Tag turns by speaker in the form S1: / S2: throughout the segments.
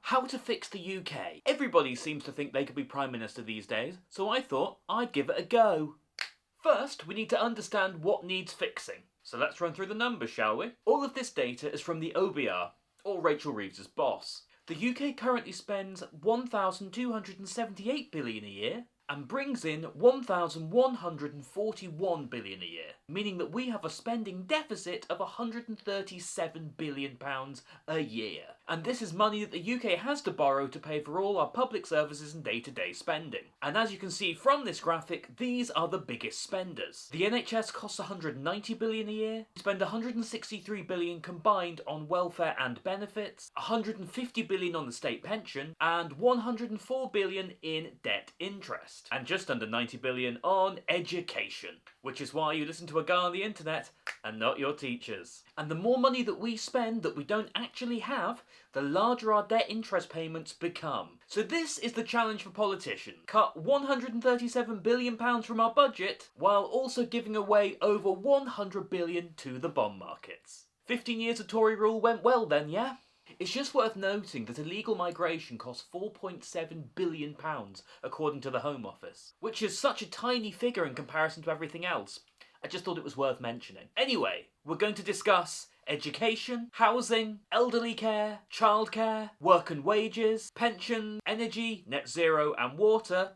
S1: How to fix the UK. Everybody seems to think they could be Prime Minister these days, so I thought I'd give it a go. First, we need to understand what needs fixing. So let's run through the numbers, shall we? All of this data is from the OBR, or Rachel Reeves' boss. The UK currently spends £1,278 billion a year and brings in £1,141 billion a year, meaning that we have a spending deficit of £137 billion a year. And this is money that the UK has to borrow to pay for all our public services and day-to-day spending. And as you can see from this graphic, these are the biggest spenders. The NHS costs £190 billion a year. We spend £163 billion combined on welfare and benefits, £150 billion on the state pension, and £104 billion in debt interest. And just under £90 billion on education, which is why you listen to a guy on the internet and not your teachers. And the more money that we spend that we don't actually have, the larger our debt interest payments become. So this is the challenge for politicians. Cut £137 billion from our budget, while also giving away over £100 billion to the bond markets. 15 years of Tory rule went well then, yeah? It's just worth noting that illegal migration costs £4.7 billion according to the Home Office, which is such a tiny figure in comparison to everything else. I just thought it was worth mentioning. Anyway, we're going to discuss education, housing, elderly care, childcare, work and wages, pension, energy, net zero and water,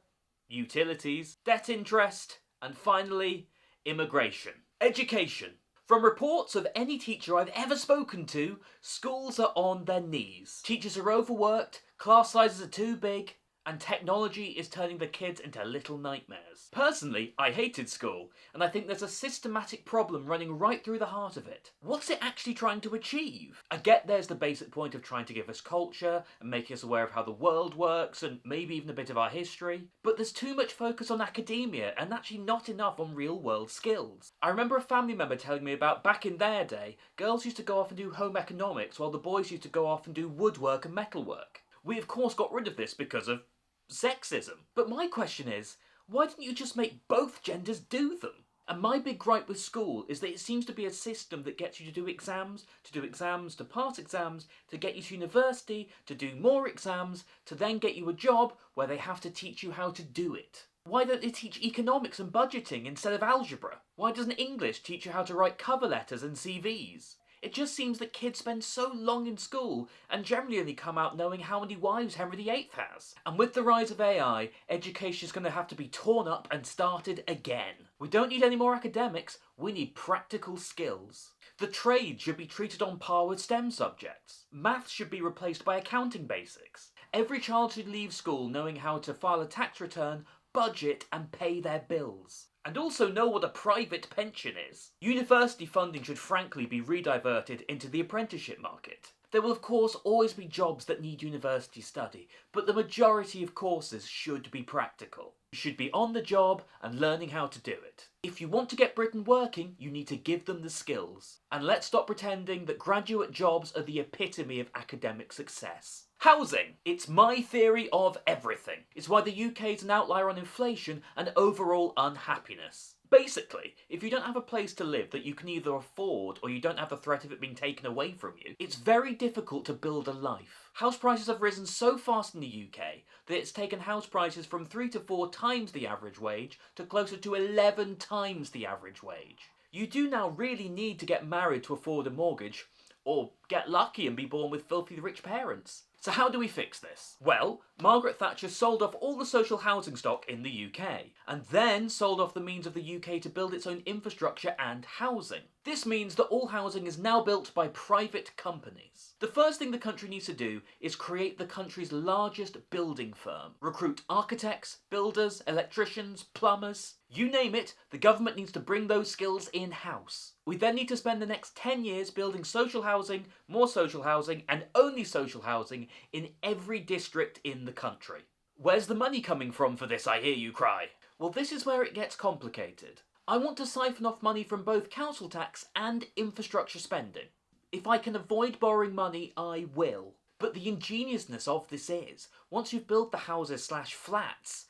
S1: utilities, debt interest, and finally, immigration. Education. From reports of any teacher I've ever spoken to, schools are on their knees. Teachers are overworked, class sizes are too big, and technology is turning the kids into little nightmares. Personally, I hated school, and I think there's a systematic problem running right through the heart of it. What's it actually trying to achieve? I get there's the basic point of trying to give us culture and making us aware of how the world works and maybe even a bit of our history, but there's too much focus on academia and actually not enough on real world skills. I remember a family member telling me about back in their day, girls used to go off and do home economics while the boys used to go off and do woodwork and metalwork. We of course got rid of this because of sexism. But my question is, why didn't you just make both genders do them? And my big gripe with school is that it seems to be a system that gets you to do exams, to pass exams, to get you to university, to do more exams, to then get you a job where they have to teach you how to do it. Why don't they teach economics and budgeting instead of algebra? Why doesn't English teach you how to write cover letters and CVs? It just seems that kids spend so long in school and generally only come out knowing how many wives Henry VIII has. And with the rise of AI, education is going to have to be torn up and started again. We don't need any more academics, we need practical skills. The trades should be treated on par with STEM subjects. Maths should be replaced by accounting basics. Every child should leave school knowing how to file a tax return, budget and pay their bills. And also know what a private pension is. University funding should frankly be rediverted into the apprenticeship market. There will of course always be jobs that need university study, but the majority of courses should be practical. You should be on the job and learning how to do it. If you want to get Britain working, you need to give them the skills. And let's stop pretending that graduate jobs are the epitome of academic success. Housing. It's my theory of everything. It's why the UK is an outlier on inflation and overall unhappiness. Basically, if you don't have a place to live that you can either afford or you don't have the threat of it being taken away from you, it's very difficult to build a life. House prices have risen so fast in the UK that it's taken house prices from 3 to 4 times the average wage to closer to 11 times the average wage. You do now really need to get married to afford a mortgage, or get lucky and be born with filthy rich parents. So how do we fix this? Well, Margaret Thatcher sold off all the social housing stock in the UK, and then sold off the means of the UK to build its own infrastructure and housing. This means that all housing is now built by private companies. The first thing the country needs to do is create the country's largest building firm. Recruit architects, builders, electricians, plumbers. You name it, the government needs to bring those skills in-house. We then need to spend the next 10 years building social housing, more social housing, and only social housing in every district in the country. Where's the money coming from for this, I hear you cry? Well, this is where it gets complicated. I want to siphon off money from both council tax and infrastructure spending. If I can avoid borrowing money, I will. But the ingeniousness of this is, once you've built the houses/flats,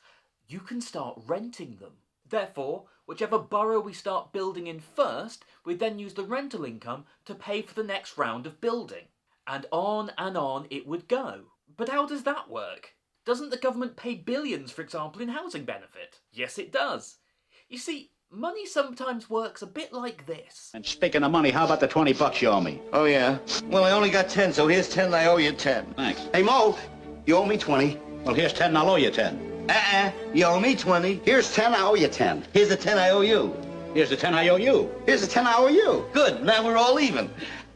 S1: you can start renting them. Therefore, whichever borough we start building in first, we then use the rental income to pay for the next round of building. And on it would go. But how does that work? Doesn't the government pay billions, for example, in housing benefit? Yes, it does. You see, money sometimes works a bit like this.
S2: And speaking of money, how about the $20 you owe me?
S3: Oh, yeah? Well, I only got 10, so here's 10 and I owe you 10.
S2: Thanks.
S3: Hey, Mo, you owe me 20.
S2: Well, here's 10 and I'll owe you 10.
S3: You owe me 20.
S4: Here's 10, I owe you 10.
S3: Here's the 10 I owe you.
S2: Here's the 10 I owe you.
S4: Here's the 10 I owe you.
S3: Good, now we're all even.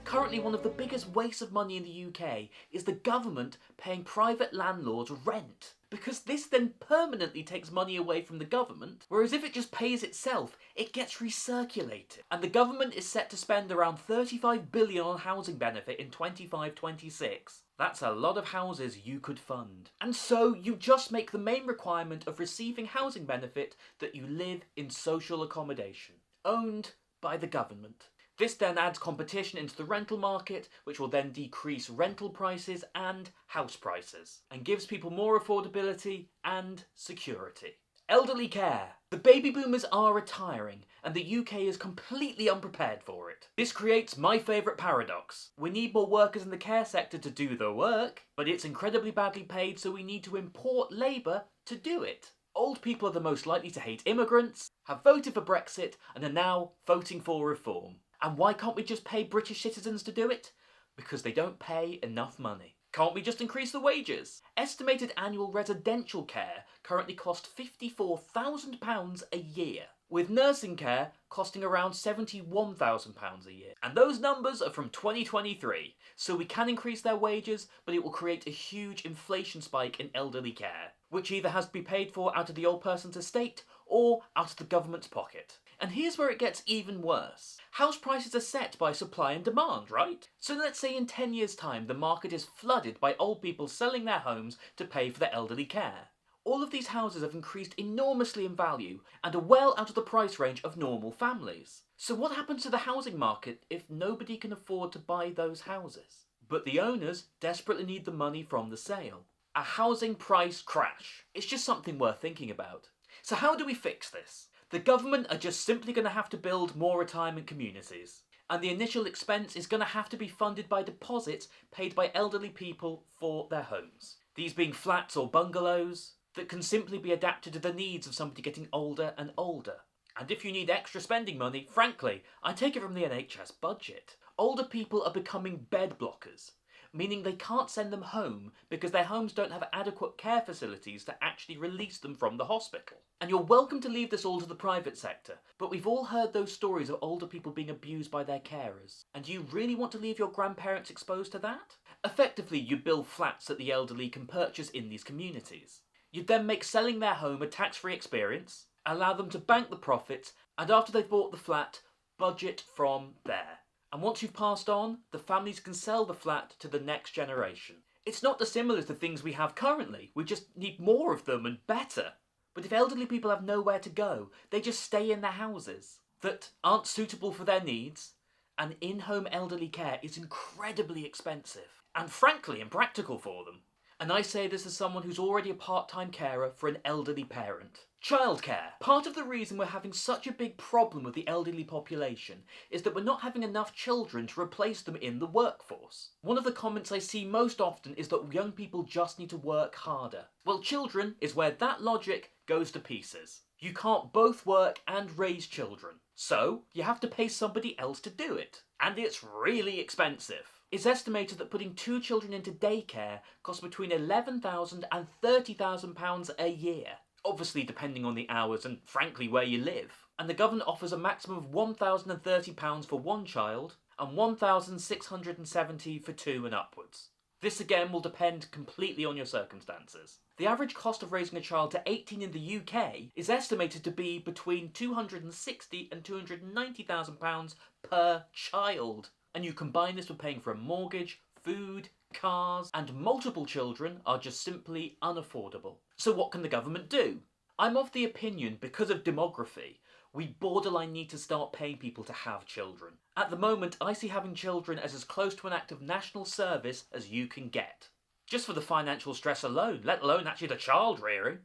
S1: Currently, one of the biggest wastes of money in the UK is the government paying private landlords rent. Because this then permanently takes money away from the government, whereas if it just pays itself, it gets recirculated. And the government is set to spend around 35 billion on housing benefit in 25-26. That's a lot of houses you could fund. And so you just make the main requirement of receiving housing benefit that you live in social accommodation, owned by the government. This then adds competition into the rental market, which will then decrease rental prices and house prices, and gives people more affordability and security. Elderly care. The baby boomers are retiring, and the UK is completely unprepared for it. This creates my favourite paradox. We need more workers in the care sector to do the work, but it's incredibly badly paid, so we need to import labour to do it. Old people are the most likely to hate immigrants, have voted for Brexit, and are now voting for reform. And why can't we just pay British citizens to do it? Because they don't pay enough money. Can't we just increase the wages? Estimated annual residential care currently costs £54,000 a year, with nursing care costing around £71,000 a year. And those numbers are from 2023, so we can increase their wages, but it will create a huge inflation spike in elderly care, which either has to be paid for out of the old person's estate or out of the government's pocket. And here's where it gets even worse. House prices are set by supply and demand, right? So let's say in 10 years' time the market is flooded by old people selling their homes to pay for their elderly care. All of these houses have increased enormously in value and are well out of the price range of normal families. So what happens to the housing market if nobody can afford to buy those houses? But the owners desperately need the money from the sale. A housing price crash. It's just something worth thinking about. So how do we fix this? The government are just simply going to have to build more retirement communities. And the initial expense is going to have to be funded by deposits paid by elderly people for their homes. These being flats or bungalows that can simply be adapted to the needs of somebody getting older and older. And if you need extra spending money, frankly, I take it from the NHS budget. Older people are becoming bed blockers, meaning they can't send them home because their homes don't have adequate care facilities to actually release them from the hospital. And you're welcome to leave this all to the private sector, but we've all heard those stories of older people being abused by their carers. And do you really want to leave your grandparents exposed to that? Effectively, you build flats that the elderly can purchase in these communities. You'd then make selling their home a tax-free experience, allow them to bank the profits, and after they've bought the flat, budget from there. And once you've passed on, the families can sell the flat to the next generation. It's not dissimilar to things we have currently, we just need more of them and better. But if elderly people have nowhere to go, they just stay in their houses that aren't suitable for their needs, and in-home elderly care is incredibly expensive, and frankly impractical for them. And I say this as someone who's already a part-time carer for an elderly parent. Childcare. Part of the reason we're having such a big problem with the elderly population is that we're not having enough children to replace them in the workforce. One of the comments I see most often is that young people just need to work harder. Well, children is where that logic goes to pieces. You can't both work and raise children. So, you have to pay somebody else to do it. And it's really expensive. It's estimated that putting 2 children into daycare costs between £11,000 and £30,000 a year. Obviously depending on the hours and frankly where you live. And the government offers a maximum of £1,030 for one child and £1,670 for 2 and upwards. This again will depend completely on your circumstances. The average cost of raising a child to 18 in the UK is estimated to be between £260,000 and £290,000 per child. And you combine this with paying for a mortgage, food, cars, and multiple children are just simply unaffordable. So what can the government do? I'm of the opinion, because of demography, we borderline need to start paying people to have children. At the moment, I see having children as close to an act of national service as you can get. Just for the financial stress alone, let alone actually the child rearing.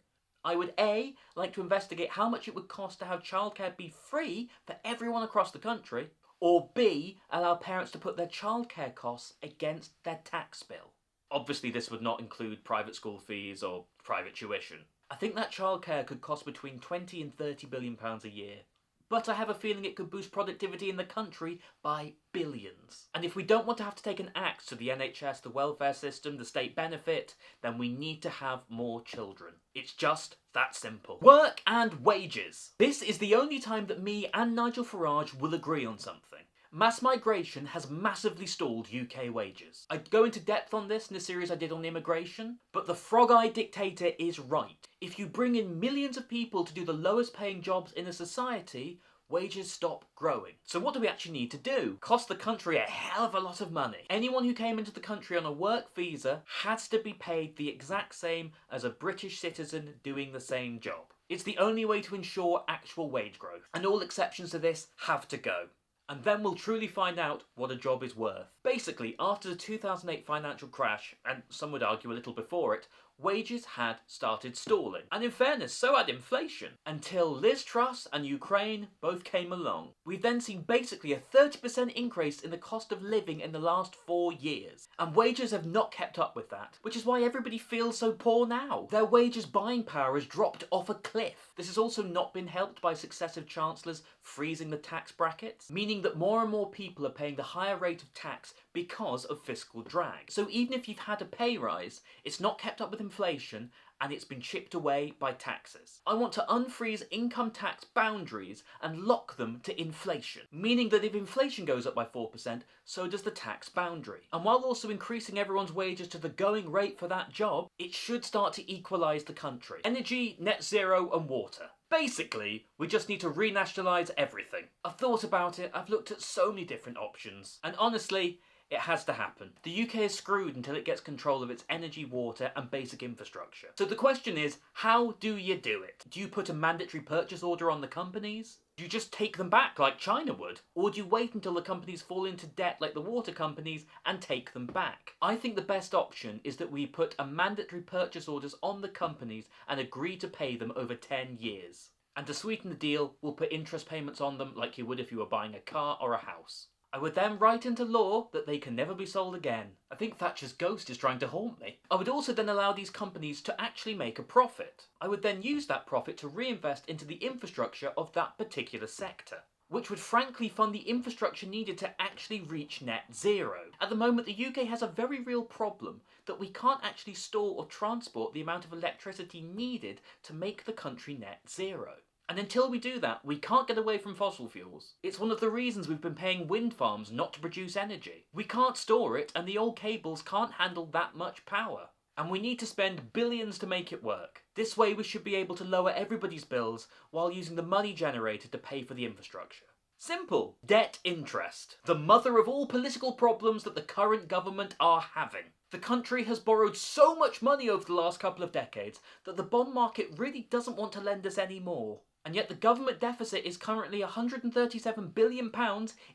S1: I would A, like to investigate how much it would cost to have childcare be free for everyone across the country, or B, allow parents to put their childcare costs against their tax bill. Obviously this would not include private school fees or private tuition. I think that childcare could cost between 20 and 30 billion pounds a year. But I have a feeling it could boost productivity in the country by billions. And if we don't want to have to take an axe to the NHS, the welfare system, the state benefit, then we need to have more children. It's just that simple. Work and wages. This is the only time that me and Nigel Farage will agree on something. Mass migration has massively stalled UK wages. I'd go into depth on this in a series I did on immigration, but the frog-eyed dictator is right. If you bring in millions of people to do the lowest paying jobs in a society, wages stop growing. So what do we actually need to do? Cost the country a hell of a lot of money. Anyone who came into the country on a work visa has to be paid the exact same as a British citizen doing the same job. It's the only way to ensure actual wage growth, and all exceptions to this have to go. And then we'll truly find out what a job is worth. Basically, after the 2008 financial crash, and some would argue a little before it, wages had started stalling. And in fairness, so had inflation. Until Liz Truss and Ukraine both came along. We've then seen basically a 30% increase in the cost of living in the last 4 years. And wages have not kept up with that, which is why everybody feels so poor now. Their wages buying power has dropped off a cliff. This has also not been helped by successive chancellors freezing the tax brackets, meaning that more and more people are paying the higher rate of tax because of fiscal drag. So even if you've had a pay rise, it's not kept up with inflation and it's been chipped away by taxes. I want to unfreeze income tax boundaries and lock them to inflation, meaning that if inflation goes up by 4%, so does the tax boundary. And while also increasing everyone's wages to the going rate for that job, it should start to equalise the country. Energy, net zero and water. Basically, we just need to renationalise everything. I've thought about it, I've looked at so many different options, and honestly, it has to happen. The UK is screwed until it gets control of its energy, water and basic infrastructure. So the question is, how do you do it? Do you put a mandatory purchase order on the companies? Do you just take them back like China would? Or do you wait until the companies fall into debt like the water companies and take them back? I think the best option is that we put a mandatory purchase orders on the companies and agree to pay them over 10 years. And to sweeten the deal, we'll put interest payments on them like you would if you were buying a car or a house. I would then write into law that they can never be sold again. I think Thatcher's ghost is trying to haunt me. I would also then allow these companies to actually make a profit. I would then use that profit to reinvest into the infrastructure of that particular sector, which would frankly fund the infrastructure needed to actually reach net zero. At the moment, the UK has a very real problem that we can't actually store or transport the amount of electricity needed to make the country net zero. And until we do that, we can't get away from fossil fuels. It's one of the reasons we've been paying wind farms not to produce energy. We can't store it, and the old cables can't handle that much power. And we need to spend billions to make it work. This way we should be able to lower everybody's bills while using the money generated to pay for the infrastructure. Simple. Debt interest. The mother of all political problems that the current government are having. The country has borrowed so much money over the last couple of decades that the bond market really doesn't want to lend us any more. And yet the government deficit is currently £137 billion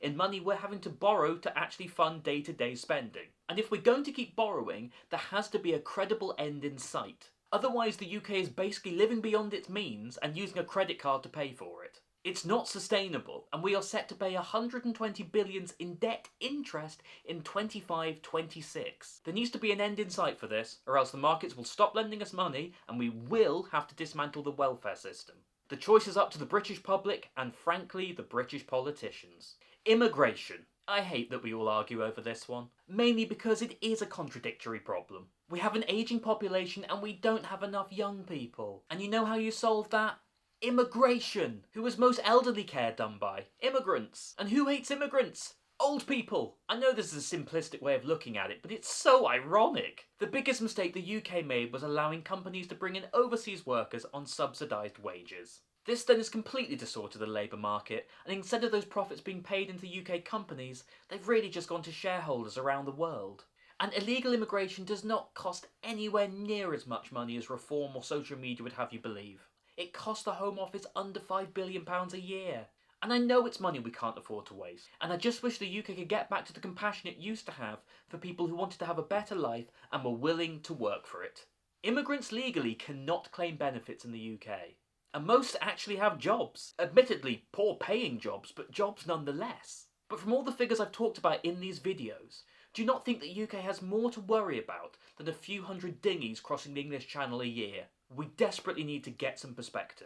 S1: in money we're having to borrow to actually fund day-to-day spending. And if we're going to keep borrowing, there has to be a credible end in sight. Otherwise the UK is basically living beyond its means and using a credit card to pay for it. It's not sustainable, and we are set to pay 120 billion in debt interest in 25-26. There needs to be an end in sight for this, or else the markets will stop lending us money and we will have to dismantle the welfare system. The choice is up to the British public and, frankly, the British politicians. Immigration. I hate that we all argue over this one, mainly because it is a contradictory problem. We have an ageing population and we don't have enough young people. And you know how you solve that? Immigration. Who is most elderly care done by? Immigrants. And who hates immigrants? Old people! I know this is a simplistic way of looking at it, but it's so ironic. The biggest mistake the UK made was allowing companies to bring in overseas workers on subsidised wages. This then has completely distorted the labour market, and instead of those profits being paid into UK companies, they've really just gone to shareholders around the world. And illegal immigration does not cost anywhere near as much money as reform or social media would have you believe. It costs the Home Office under £5 billion a year. And I know it's money we can't afford to waste, and I just wish the UK could get back to the compassion it used to have for people who wanted to have a better life and were willing to work for it. Immigrants legally cannot claim benefits in the UK, and most actually have jobs. Admittedly, poor paying jobs, but jobs nonetheless. But from all the figures I've talked about in these videos, Do you not think the UK has more to worry about than a few hundred dinghies crossing the English Channel a year? We desperately need to get some perspective.